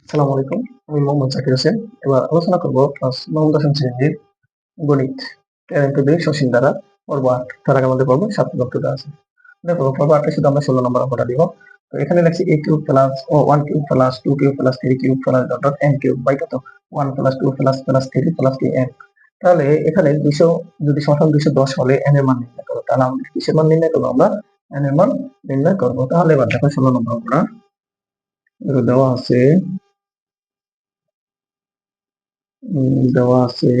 আসসালামু আলাইকুম। আমি মোহাম্মদ জাকির হোসেন। এবার আলোচনা করব ক্লাস ৯ম দশম শ্রেণীর গণিত ট্যালেন্টেড শশীন দ্বারা পর্ব ৮। তার আগে আমাদের পর্ব ৭ বিভক্ত দেওয়া আছে। দেখো পর্ব ৮ এ শুধু আমরা ১৬ নম্বর অঙ্কটা দিব। তো এখানে লেখছি a cube plus 1 cube plus 2 cube plus 3 cube plus dot dot n cube by কত 1 প্লাস 2 প্লাস প্লাস 3 প্লাস কি n। তাহলে এখানে ২০০ যদি সমান ২১০ হলে n এর মান নির্ণয় করো। তাহলে আমরা কিসের মান নির্ণয় করব? আমরা n এর মান নির্ণয় করব। তাহলে এবার দেখো ১৬ নম্বর অঙ্কটা দেওয়া আছে দেওয়া আছে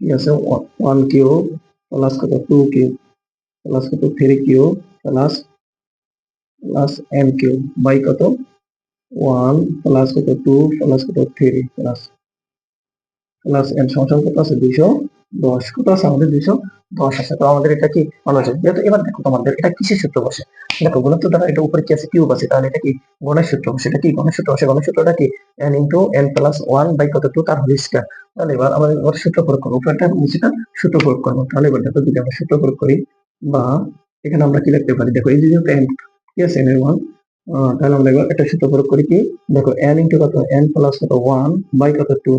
কি আছে 1 কিউব প্লাস কত 2 কিউব প্লাস কত 3 cube plus plus n cube by কত 1 প্লাস কত 2 প্লাস কত 3 প্লাস প্লাস n সমান কত আছে 210 কত আছে আমাদের 210 আছে। তো আমাদের এটা কি মনে হচ্ছে যেহেতু এবার দেখো তোমাদের এটা কিসের সূত্র বসে। দেখো গুণিত দ্বারা এটা উপরে কি আছে কিউব আছে, তাহলে এটা কি গণের সূত্র বসে। এটা কি গণের সূত্র বসে? গণের সূত্রটা কি n into n plus 1 by কত 2 তার হোল স্কয়ার। তাহলে এবার আমাদের ওর সূত্র প্রয়োগ করব, উপরেরটা নিচেটা সূত্র প্রয়োগ করব। তাহলে এবার দেখো যদি আমরা সূত্র প্রয়োগ করি বা এখানে আমরা কি লিখতে পারি, দেখো এই যে n কি আছে n এর মান, তাহলে আমরা এবার একটা সূত্র প্রয়োগ করি কি, দেখো n ইনটু কত n প্লাস কত 1 বাই কত 2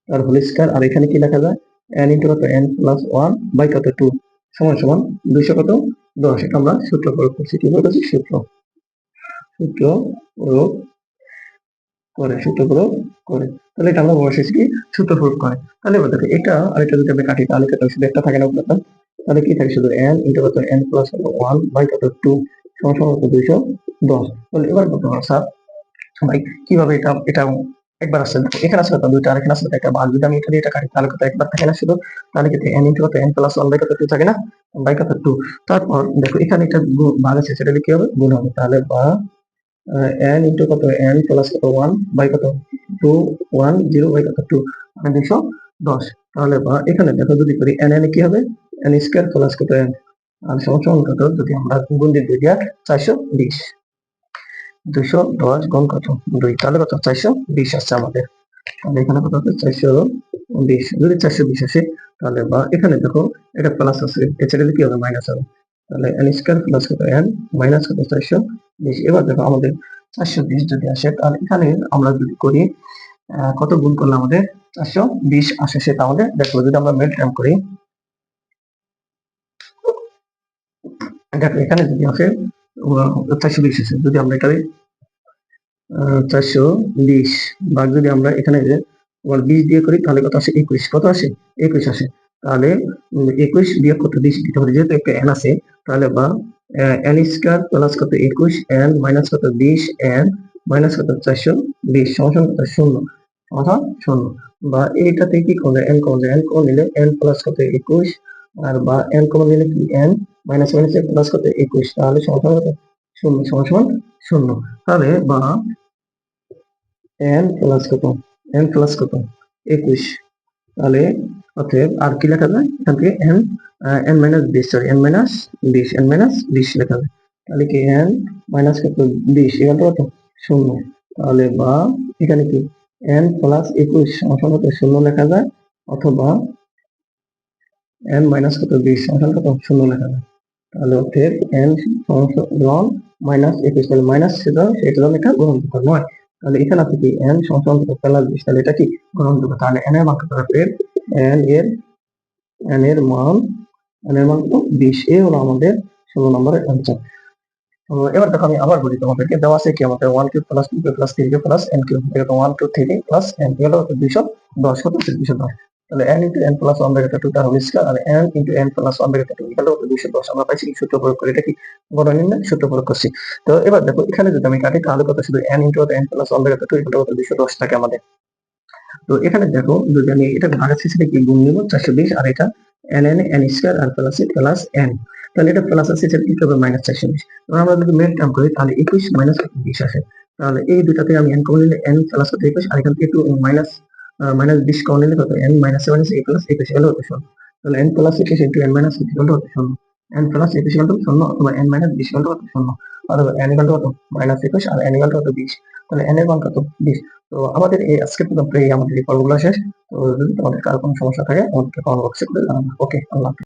তার হোল স্কয়ার। আর এখানে কি লেখা যায় n ইনটু কত n প্লাস 1 বাই কত 2 সমান সমান 200 কত 10। এটা আমরা সূত্র প্রয়োগ করছি, কি প্রয়োগ করছি? সূত্র সূত্র প্রয়োগ সূত্র প্রয়োগ করে। তাহলে এটা আমরা বসেছি কি সূত্র প্রয়োগ করে। তাহলে এবার দেখো এটা আর এটা যদি আমি কাটি তাহলে কত শুধু একটা থাকে না উপরে, তাহলে কি থাকে শুধু n ইনটু কত n প্লাস 1 বাই কত 2 সমান সমান কত 210। তাহলে এবার বলতে পারো স্যার ভাই কিভাবে এটা এটা একবার আসছে, দেখো এখানে আসলে তো দুইটা আর এখানে আসলে একটা ভাগ, যদি আমি এটা দিয়ে এটা কাটি তাহলে কত একবার থাকে না শুধু, তাহলে কিন্তু n ইনটু কত n প্লাস 1 বাই কত 2 থাকে না, বাই কত 2। তারপর দেখো এখানে একটা ভাগ আছে, সেটা কি হবে? গুণ হবে। তাহলে বা n ইনটু কত n প্লাস কত 1 বাই কত 2 1 0 বাই কত 2 মানে 210। তাহলে বা এখানে দেখো যদি করি n n কি হবে n স্কয়ার প্লাস কত n আর সমান সমান কত, যদি আমরা গুণ দিই 2 দিয়া 420, 210 গুণ কত 2, তাহলে কত 420 আসছে আমাদের। তাহলে এখানে কত হবে 420। যদি 420 আসে তাহলে বা এখানে দেখো এটা প্লাস আছে, এছাড়া কি হবে মাইনাস হবে। তাহলে n স্কয়ার প্লাস কত n মাইনাস কত 420। এবার দেখো আমাদের 420 যদি আসে তাহলে এখানে আমরা যদি করি কত গুণ করলে আমাদের 420 আসে, সেটা আমাদের দেখো যদি আমরা মিড টার্ম করি। দেখো এখানে যদি আসে 420 আসে, যদি আমরা এটা 420 ভাগ যদি আমরা এখানে যে 20 দিয়ে করি তাহলে কত আসে 21, কত আসে 21 আসে। তাহলে 21 বিয়োগ কত 20 দিতে হবে, যেহেতু একটা n আছে। তাহলে বা n স্কয়ার প্লাস কত 21 n মাইনাস কত 20 n মাইনাস কত 420 সমান কত 0 সমান 0। বা এইটাতে কি করলে n কমন যায়, n কমন নিলে n প্লাস কত 21 আর বা n কমন নিলে কি n মাইনাস মাইনাস প্লাস কত 21, তাহলে সমান কত 0 সমান 0। তাহলে বা n প্লাস কত n প্লাস কত 21, তাহলে অতএব আর কি লেখা যায় এখান থেকে n n minus 20, sorry n minus 20 n minus 20 লেখা যায়। তাহলে কি n মাইনাস কত 20 এখানে কত 0। তাহলে বা এখানে কি n প্লাস 21 সমান কত 0 লেখা যায়, অথবা n মাইনাস কত 20 সমান কত 0 লেখা যায়। তাহলে অতএব n সমান মাইনাস 21, তাহলে মাইনাস সেটা এটা গ্রহণযোগ্য নয়। তাহলে এখানে আছে কি n সমান কত প্লাস 20, তাহলে এটা কি গ্রহণযোগ্য। তাহলে n এর মান কত হবে, n এর n এর মান n এর মান কত 20। এই হলো আমাদের 16 নম্বরের অ্যান্সার। তো এবার দেখো আমি আবার বলি, তোমাদেরকে দেওয়া আছে কি আমাদের 1 cube plus 2 cube plus 3 cube plus n cube, এটা 1 2 3 প্লাস n হলো 210 কত 210। তাহলে n into n plus 1 by 2 তার হোল স্কয়ার আর n into n plus 1 by 2 equal to 210। আমরা পাইছি সূত্র প্রয়োগ করে, এটা কি গণনা নির্ণয় সূত্র প্রয়োগ করছি। তো এবার দেখো এখানে যদি আমি কাটি তাহলে কত শুধু n into n plus 1 by 2 equal to 210 থাকে আমাদের। তো এখানে দেখো যদি আমি এটা ভাগের শেষে কি গুণ নিব 420 আর এটা n n n স্কয়ার আর প্লাস n, তাহলে এটা প্লাস আছে সেটা কি হবে মাইনাস 420। এবার আমরা যদি মেন টার্ম করি তাহলে 21 মাইনাস 20 আসে। তাহলে এই দুটাতে আমি n কমন নিলে n প্লাস কত 21 আর এখান থেকে একটু মাইনাস মাইনাস 20 কমন নিলে কত n minus minus a plus 21 এলো হতো 0। তাহলে n plus 21 into n minus 20 equal to হতো 0, n প্লাস 21 ইকুয়াল টু 0 অথবা n মাইনাস 20 ইকুয়াল টু হতো 0, অথবা n ইকুয়াল টু কত মাইনাস 21 আর n ইকুয়াল টু হতো 20। তাহলে n এর মান কত 20। তো আমাদের এই আজকে পর্যন্ত এই আমাদের এই পর্বগুলো শেষ। তো যদি তোমাদের কার কোনো সমস্যা থাকে আমাদেরকে কমেন্ট বক্সে করে জানাবে। ওকে, আল্লাহ হাফেজ।